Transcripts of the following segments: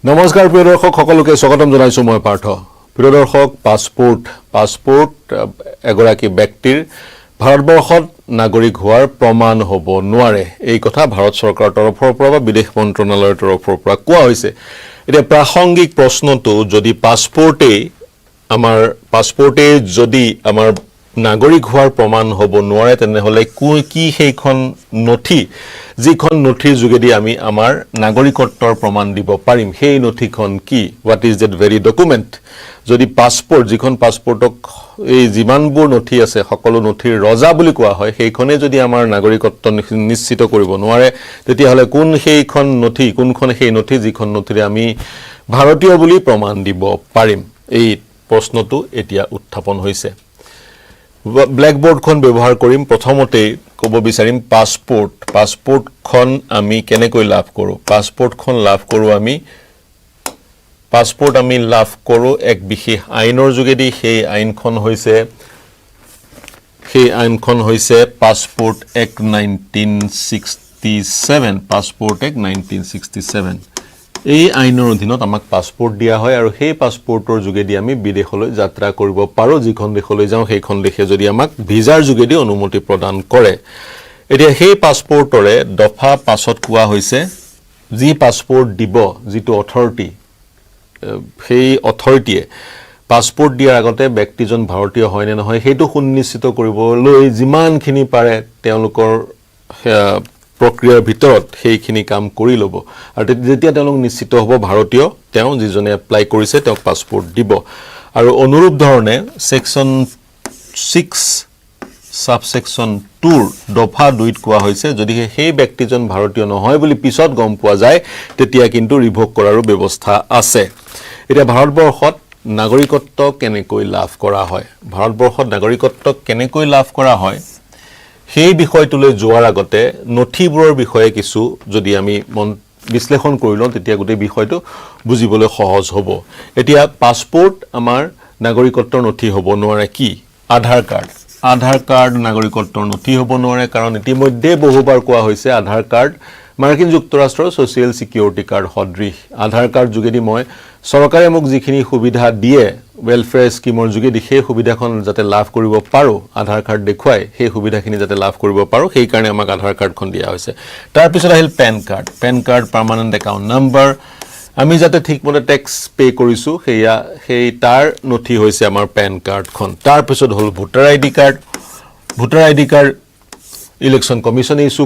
নমস্কাৰ প্ৰিয় দৰ্শক সকলোকে স্বাগতম জনাইছো মই পাৰ্থ। প্ৰিয় দৰ্শক পাছপোৰ্ট এগৰাকী ব্যক্তিৰ ভাৰতবৰ্ষত নাগৰিক হোৱাৰ প্ৰমাণ হ'ব নোৱাৰে। এই কথা ভাৰত চৰকাৰৰ তৰফৰ পৰা বা বিদেশ মন্ত্ৰণালয়ৰ তৰফৰ পৰা কোৱা হৈছে। এতিয়া প্ৰাসংগিক প্ৰশ্নটো যদি পাছপোৰ্টে যদি আমাৰ নাগৰিক হোৱাৰ প্ৰমাণ হ'ব নোৱাৰে তেনেহলে কি সেইখন নথি যিখন নথিৰ যোগেদি আমি আমাৰ নাগৰিকত্বৰ প্ৰমাণ দিব পাৰিম সেই নথিখন কি what is that very document যদি পাছপোৰ্ট যিখন পাছপোৰ্টক এই যিমানবোৰ নথি আছে সকলো নথিৰ ৰজা বুলি কোৱা হয় সেইখনে যদি আমাৰ নাগৰিকত্ব নিশ্চিত কৰিব নোৱাৰে তেতিয়াহলে কোনখন সেই নথি যিখন নথিৰে আমি ভাৰতীয় বুলি প্ৰমাণ দিব পাৰিম এই প্ৰশ্নটো এতিয়া উত্থাপন হৈছে। ব্ল্যাকবোৰ্ডখন ব্যৱহাৰ কৰিম প্ৰথমতে ক'ব বিচাৰিম পাছপোৰ্টখন আমি কেনেকৈ লাভ কৰোঁ পাছপোৰ্টখন লাভ কৰোঁ এক বিশেষ আইনৰ যোগেদি সেই আইনখন হৈছে পাছপোৰ্ট এক্ট 1967 এই আইনৰ অধীনত আমাক পাছপোৰ্ট দিয়া হয় আৰু সেই পাছপোৰ্টৰ যোগেদি আমি বিদেশলৈ যাত্ৰা কৰিব পাৰো যিখন দেশলৈ যাওঁ সেইখন দেশে যদি আমাক ভিজাৰ যোগেদি অনুমতি প্ৰদান কৰে। এতিয়া সেই পাছপোৰ্টৰে দফা 5ত কোৱা হৈছে যি পাছপোৰ্ট দিব যিটো অথৰিটি সেই অথৰিটিয়ে পাছপোৰ্ট দিয়াৰ আগতে ব্যক্তিজন ভাৰতীয় হয় নে নহয় সেইটো সুনিশ্চিত কৰিবলৈ যিমানখিনি পাৰে তেওঁলোকৰ প্ৰক্ৰিয়াৰ ভিতৰত সেইখিনি কাম কৰি ল'ব আৰু যেতিয়া তেওঁলোক নিশ্চিত হ'ব ভাৰতীয় তেওঁ যিজনে এপ্লাই কৰিছে তেওঁক পাছপোৰ্ট দিব আৰু অনুৰূপ ধৰণে সেকশন 6 সাবসেকশন 2 দফা 2ত কোৱা হৈছে যদি সেই ব্যক্তিজন ভাৰতীয় নহয় বুলি পিছত গম পোৱা যায় তেতিয়া কিন্তু ৰিভোক কৰাৰো ব্যৱস্থা আছে। এতিয়া ভাৰতবৰ্ষত নাগৰিকত্ব কেনেকৈ লাভ কৰা হয় সেই বিষয়টোলৈ যোৱাৰ আগতে নথিবোৰৰ বিষয়ে কিছু যদি আমি বিশ্লেষণ কৰি লওঁ তেতিয়া গোটেই বিষয়টো বুজিবলৈ সহজ হ'ব। এতিয়া পাছপোৰ্ট আমাৰ নাগৰিকত্বৰ নথি হ'ব নোৱাৰে কি আধাৰ কাৰ্ড নাগৰিকত্বৰ নথি হ'ব নোৱাৰে কাৰণ ইতিমধ্যে বহুবাৰ কোৱা হৈছে আধাৰ কাৰ্ড মাৰ্কিন যুক্তৰাষ্ট্ৰৰ সোশিয়েল সিকিউৰিটি কাৰ্ড সদৃশ আধাৰ কাৰ্ড যোগেদি মই চৰকাৰে মোক যিখিনি সুবিধা দিয়ে ওয়েলফেয়াৰ স্কিমৰ যোগেদি সেই সুবিধাখন যাতে লাভ কৰিব পাৰো আধাৰ কাৰ্ড দেখুৱাই সেই সুবিধাখিনি যাতে লাভ কৰিব পাৰো সেই কাৰণে আমাক আধাৰ কাৰ্ডখন দিয়া হৈছে। তাৰ পিছত আহিল PAN card permanent account number আমি যাতে ঠিকমতে ট্যাক্স পে কৰিছো সেই তাৰ নথি হৈছে আমাৰ পেন কাৰ্ডখন। তাৰ পিছত হল ভোটাৰ আইডি কাৰ্ড ইলেকশন কমিশনে ইস্যু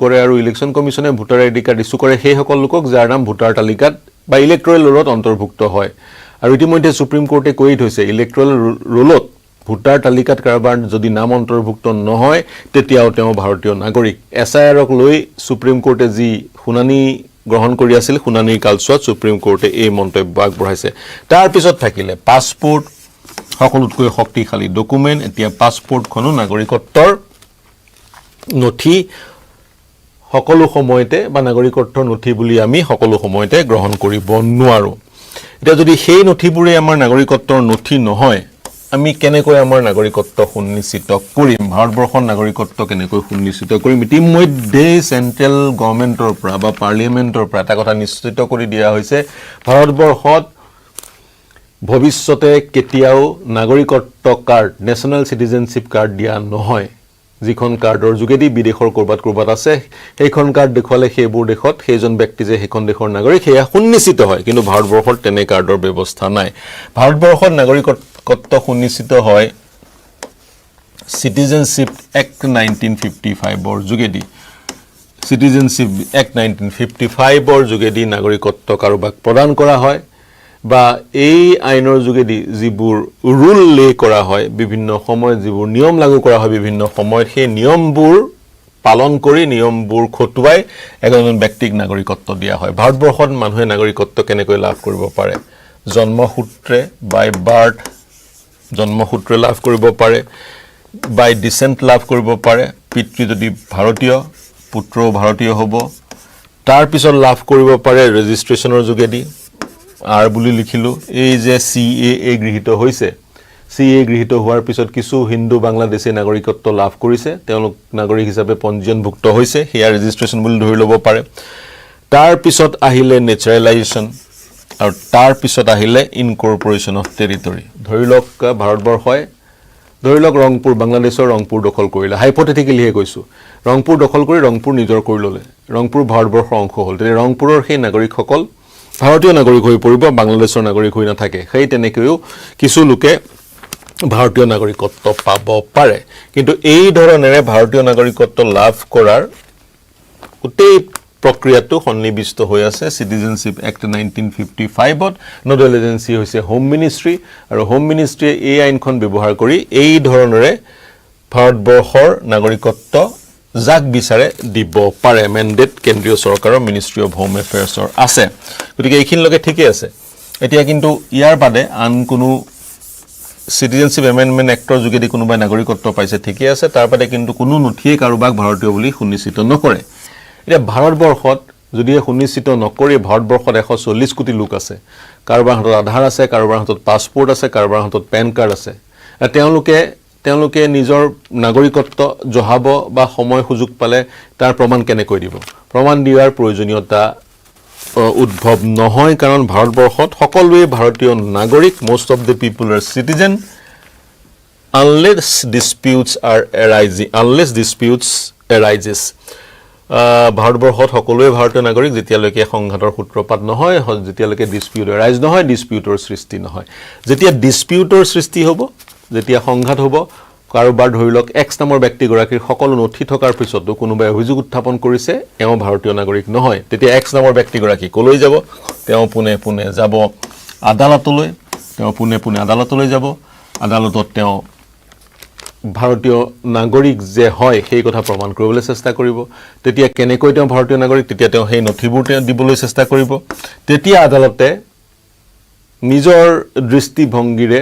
কৰে আৰু ইলেকশন কমিশনে ভোটাৰ আইডি কাৰ্ড ইস্যু কৰে সেই সকল লোকক যাৰ নাম ভোটাৰ তালিকাত বা ইলেক্ট্ৰল ৰোলত অন্তৰ্ভুক্ত হয় আৰু ইতিমধ্যে সুপ্ৰিম কোৰ্টে কৈ থৈছে ইলেক্ট্ৰল ৰোলত ভোটাৰ তালিকাত কাৰোবাৰ যদি নাম অন্তৰ্ভুক্ত নহয় তেতিয়াও তেওঁ ভাৰতীয় নাগৰিক। এসআইআৰক লৈ সুপ্ৰিম কোৰ্টে যি শুনানি গ্ৰহণ কৰি আছিল শুনানিৰ কালছোৱাত সুপ্ৰিম কোৰ্টে এই মন্তব্য আগবঢ়াইছে। তাৰ পিছত থাকিলে পাছপোৰ্ট সকলোতকৈ শক্তিশালী ডকুমেণ্ট। এতিয়া পাছপোৰ্টখনো নাগৰিকত্বৰ নথি সকলো সময়তে বা নাগৰিকত্বৰ নথি বুলি আমি সকলো সময়তে গ্ৰহণ কৰিব নোৱাৰো। এতিয়া যদি সেই নথিবোৰে আমাৰ নাগৰিকত্বৰ নথি নহয় আমি কেনেকৈ আমাৰ নাগৰিকত্ব সুনিশ্চিত কৰিম ভাৰতবৰ্ষৰ নাগৰিকত্ব কেনেকৈ সুনিশ্চিত কৰিম ইতিমধ্যে চেন্ট্ৰেল গভৰ্ণমেণ্টৰ পৰা বা পাৰ্লিয়ামেণ্টৰ পৰা এটা কথা নিশ্চিত কৰি দিয়া হৈছে ভাৰতবৰ্ষত ভৱিষ্যতে কেতিয়াও নাগৰিকত্ব কাৰ্ড নেশ্যনেল সিটিজেনশিপ কাৰ্ড দিয়া নহয় যিখন কাৰ্ডৰ যোগেদি বিদেশৰ কৰবাত আছে সেইখন কাৰ্ড দেখুৱালে সেইবোৰ দেশত সেইজন ব্যক্তি যে সেইখন দেশৰ নাগৰিক সেয়া সুনিশ্চিত হয় কিন্তু ভাৰতবৰ্ষত তেনে কাৰ্ডৰ ব্যৱস্থা নাই। ভাৰতবৰ্ষত নাগৰিকত্ব সুনিশ্চিত হয় সিটিজেনশিপ এক্ট 1955 যোগেদি যোগেদি নাগৰিকত্ব কাৰোবাক প্ৰদান কৰা হয় বা এই আইনৰ যোগেদি যিবোৰ ৰুল লে কৰা হয় বিভিন্ন সময়ত যিবোৰ নিয়ম লাগু কৰা হয় বিভিন্ন সময়ত সেই নিয়মবোৰ পালন কৰি নিয়মবোৰ খটুৱাই এজন ব্যক্তিক নাগৰিকত্ব দিয়া হয়। ভাৰতবৰ্ষত মানুহে নাগৰিকত্ব কেনেকৈ লাভ কৰিব পাৰে জন্মসূত্ৰে বাই বাৰ্থ জন্মসূত্ৰে লাভ কৰিব পাৰে বাই ডিসেন্ট লাভ কৰিব পাৰে পিতৃ যদি ভাৰতীয় পুত্ৰও ভাৰতীয় হ'ব তাৰ পিছত লাভ কৰিব পাৰে ৰেজিষ্ট্ৰেচনৰ যোগেদি আৰ বুলি লিখিলো এই যে CAA গৃহীত হৈছে CA গৃহীত হোৱাৰ পিছত কিছু হিন্দু বাংলাদেশী নাগৰিকত্ব লাভ কৰিছে তেওঁলোক নাগৰিক হিচাপে পঞ্জীয়নভুক্ত হৈছে হিয়া ৰেজিষ্ট্ৰেচন বুলি ধৰি ল'ব পাৰে তাৰ পিছত আহিলে নেচাৰেলাইজেশ্যন আৰু তাৰ পিছত আহিলে ইনকৰ্পোৰেচন অফ টেৰিটৰি ধৰি লওক ভাৰতবৰ্ষই ধৰি লওক ৰংপুৰ বাংলাদেশৰ ৰংপুৰ দখল কৰিলে হাইপথেটিকেলিহে কৈছোঁ ৰংপুৰ দখল কৰি ৰংপুৰ নিজৰ কৰি ল'লে ৰংপুৰ ভাৰতবৰ্ষৰ অংশ হ'ল তেতিয়া ৰংপুৰৰ সেই নাগৰিকসকল ভাৰতীয় নাগৰিক হৈ পৰিব বাংলাদেশৰ নাগৰিক হৈ নাথাকে সেই তেনেকৈও কিছু লোকে ভাৰতীয় নাগৰিকত্ব পাব পাৰে কিন্তু এই ধৰণেৰে ভাৰতীয় নাগৰিকত্ব লাভ কৰাৰ গোটেই প্ৰক্ৰিয়াটো সন্নিবিষ্ট হৈ আছে সিটিজেনশিপ এক্ট 1955ত নোডেল এজেন্সি হৈছে হোম মিনিষ্ট্ৰি আৰু হোম মিনিষ্ট্ৰিয়ে এই আইনখন ব্যৱহাৰ কৰি এই ধৰণেৰে ভাৰতবৰ্ষৰ নাগৰিকত্ব যাক বিচাৰে দিব পাৰে মেণ্ডেট কেন্দ্ৰীয় চৰকাৰৰ মিনিষ্ট্ৰি অফ হোম এফেয়াৰ্ছৰ আছে গতিকে এইখিনিলৈকে ঠিকই আছে এতিয়া কিন্তু ইয়াৰ বাদে আন কোনো সিটিজেনশিপ এমেণ্ডমেণ্ট এক্টৰ যোগেদি কোনোবাই নাগৰিকত্ব পাইছে ঠিকই আছে তাৰ বাদে কিন্তু কোনো নথিয়ে কাৰোবাক ভাৰতীয় বুলি সুনিশ্চিত নকৰে এতিয়া ভাৰতবৰ্ষত যদি সুনিশ্চিত নকৰি ভাৰতবৰ্ষত 140 কোটি লোক আছে কাৰোবাৰ হাতত আধাৰ আছে কাৰোবাৰ হাতত পাছপোৰ্ট আছে কাৰোবাৰ হাতত পেন কাৰ্ড আছে তেওঁলোকে নিজৰ নাগৰিকত্ব জহাব বা সময় সুযোগ পালে তাৰ প্ৰমাণ কেনেকৈ দিব প্ৰমাণ দিয়াৰ প্ৰয়োজনীয়তা উদ্ভৱ নহয় কাৰণ ভাৰতবৰ্ষত সকলোৱে ভাৰতীয় নাগৰিক most of the people are citizen unless disputes arises ভাৰতবৰ্ষত সকলোৱে ভাৰতীয় নাগৰিক যেতিয়ালৈকে সংঘাতৰ সূত্ৰপাত নহয় যেতিয়ালৈকে ডিসপিউট এৰাইজ নহয় ডিসপিউটৰ সৃষ্টি নহয় যেতিয়া ডিসপিউটৰ সৃষ্টি হ'ব যেতিয়া সংঘাত হ'ব কাৰোবাৰ ধৰি লওক এক্স নামৰ ব্যক্তিগৰাকীৰ সকলো নথি থকাৰ পিছতো কোনোবাই অভিযোগ উত্থাপন কৰিছে এওঁ ভাৰতীয় নাগৰিক নহয় তেতিয়া এক্স নামৰ ব্যক্তিগৰাকী কলৈ যাব তেওঁ পুনে পুনে যাব আদালতলৈ যাব আদালতত তেওঁ ভাৰতীয় নাগৰিক যে হয় সেই কথা প্ৰমাণ কৰিবলৈ চেষ্টা কৰিব তেতিয়া কেনেকৈ তেওঁ ভাৰতীয় নাগৰিক তেতিয়া তেওঁ সেই নথিবোৰ দিবলৈ চেষ্টা কৰিব তেতিয়া আদালতে নিজৰ দৃষ্টিভংগীৰে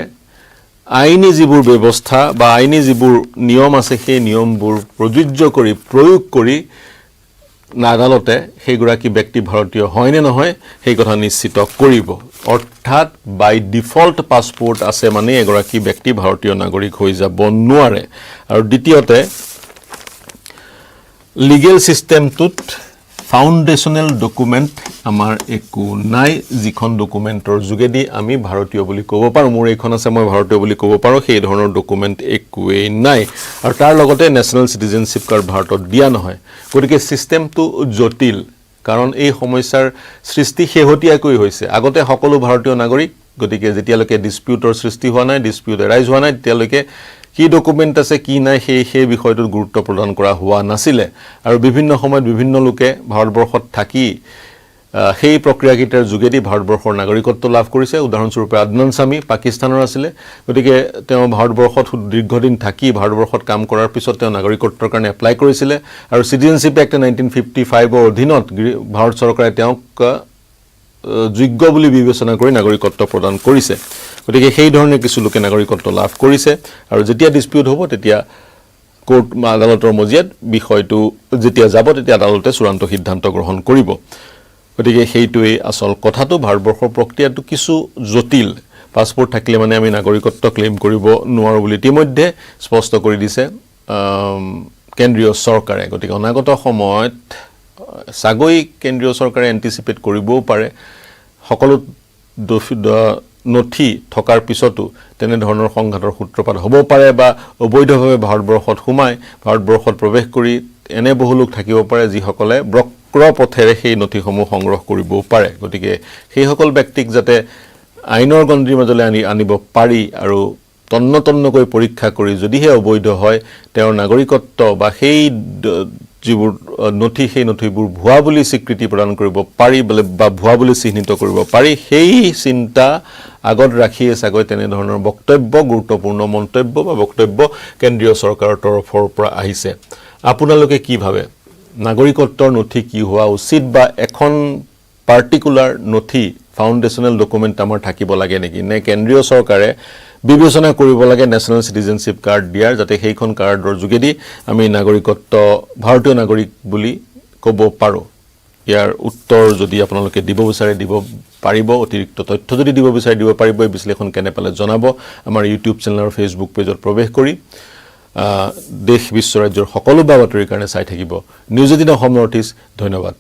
আইনী যিবোৰ ব্যৱস্থা বা আইনী যিবোৰ নিয়ম আছে সেই নিয়মবোৰ প্ৰয়োগ কৰি আদালতে সেইগৰাকী ব্যক্তি ভাৰতীয় হয় নে নহয় সেই কথা নিশ্চিত কৰিব অৰ্থাৎ বাই ডিফল্ট পাছপোৰ্ট আছে মানে এগৰাকী ব্যক্তি ভাৰতীয় নাগৰিক হৈ যাব নোৱাৰে আৰু দ্বিতীয়তে লিগেল সিস্টেমটোত ফাউন্ডেশনাল ডকুমেন্ট আমাৰ একো নাই যিখন ডকুমেন্টৰ যোগেদি আমি ভাৰতীয় বুলি ক'ব পাৰো মোৰ এইখন আছে মই ভাৰতীয় বুলি ক'ব পাৰো সেই ধৰণৰ ডকুমেন্ট একোৱেই নাই আৰু তাৰ লগতে নেশনাল সিটিজেনশিপ কাৰ্ড ভাৰতত দিয়া নহয় গতিকে সিস্টেমটো জটিল কাৰণ এই সমস্যাৰ সৃষ্টি শেহতীয়াকৈ হৈছে আগতে সকলো ভাৰতীয় নাগৰিক গতিকে যেতিয়ালৈকে ডিসপিউটৰ সৃষ্টি হোৱা নাই ডিসপিউট এৰাইজ হোৱা নাই তেতিয়ালৈকে কি ডকুমেন্ট আছে কি নাই সেই বিষয়টোত গুৰুত্ব প্ৰদান কৰা হোৱা নাছিলে আৰু বিভিন্ন সময়ত বিভিন্ন লোকে ভাৰতবৰ্ষত থাকি সেই প্ৰক্ৰিয়াকিটাৰ যোগেদি ভাৰতবৰ্ষৰ নাগৰিকত্ব লাভ কৰিছে উদাহৰণস্বৰূপে আদনান সামি পাকিস্তানৰ আছিলে গতিকে তেওঁ ভাৰতবৰ্ষত দীৰ্ঘদিন থাকি ভাৰতবৰ্ষত কাম কৰাৰ পিছত তেওঁ নাগৰিকত্বৰ কাৰণে এপ্লাই কৰিছিলে আৰু সিটিজেনশিপ এক্ট 1955 অধীনত ভাৰত চৰকাৰে তেওঁক যোগ্য বুলি বিবেচনা কৰি নাগৰিকত্ব প্ৰদান কৰিছে গতিকে সেই ধৰণে কিছু লোকে নাগৰিকত্ব লাভ কৰিছে আৰু যেতিয়া ডিসপিউট হ'ব তেতিয়া কোৰ্ট আদালতৰ মজিয়াত বিষয়টো যেতিয়া যাব তেতিয়া আদালতে চূড়ান্ত সিদ্ধান্ত গ্ৰহণ কৰিব গতিকে সেইটোৱে আসল কথাটো ভাৰতবৰ্ষৰ প্ৰক্ৰিয়াটো কিছু জটিল পাছপোৰ্ট থাকিলে মানে আমি নাগৰিকত্ব ক্লেইম কৰিব নোৱাৰো বুলি ইতিমধ্যে স্পষ্ট কৰি দিছে কেন্দ্ৰীয় চৰকাৰে গতিকে অনাগত সময়ত সাগৈ কেন্দ্ৰীয় চৰকাৰে এন্টিসিপেট কৰিবও পাৰে সকলো নথি থকাৰ পিছতো তেনে ধৰণৰ সংঘাতৰ সূত্ৰপাত হ'ব পাৰে বা অবৈধভাৱে ভাৰতবৰ্ষত সোমাই ভাৰতবৰ্ষত প্ৰৱেশ কৰি এনে বহু লোক থাকিব পাৰে যিসকলে বক্ৰ পথেৰে সেই নথিসমূহ সংগ্ৰহ কৰিব পাৰে গতিকে সেই সকল ব্যক্তিক যাতে আইনৰ গণ্ডিৰ মাজলৈ আনিব পাৰি আৰু তন্নতন্নকৈ পৰীক্ষা কৰি যদিহে অবৈধ হয় তেওঁৰ নাগৰিকত্ব বা সেই যিবোৰ নথি সেই নথিবোৰ ভুৱা বুলি স্বীকৃতি প্ৰদান কৰিব পাৰি বা ভুৱা বুলি চিহ্নিত কৰিব পাৰি সেই চিন্তা আগত ৰাখিয়ে সাগৈ তেনে ধৰণৰ বক্তব্য গুৰুত্বপূৰ্ণ মন্তব্য বা বক্তব্য কেন্দ্ৰীয় চৰকাৰৰ তৰফৰ পৰা আহিছে আপোনালোকে কি ভাবে নাগৰিকত্বৰ নথি কি হোৱা উচিত বা এখন পাৰ্টিকুলাৰ নথি ফাউন্ডেশনাল ডকুমেন্ট আমাৰ থাকিব লাগে নেকি নে কেন্দ্ৰীয় চৰকাৰে বিবেচনা কৰিব লাগে নেশনাল সিটিজেনশিপ কাৰ্ড দিয়াৰ যাতে সেইখন কাৰ্ডৰ যোগেদি আমি নাগৰিকত্ব ভাৰতীয় নাগৰিক বুলি ক'ব পাৰো ইয়াৰ উত্তৰ যদি আপোনালোকে দিব বিচাৰে দিব পাৰিব অতিৰিক্ত তথ্য যদি দিব বিচাৰে দিব পাৰিব এই বিশ্লেষণ কেনে পালে জনাব আমাৰ ইউটিউব চেনেল আৰু ফেচবুক পেজত প্ৰৱেশ কৰি দেশ বিশ্ব ৰাজ্যৰ সকলো বাতৰিৰ কাৰণে চাই থাকিব নিউজ 18 অসম নৰ্থ ইষ্ট ধন্যবাদ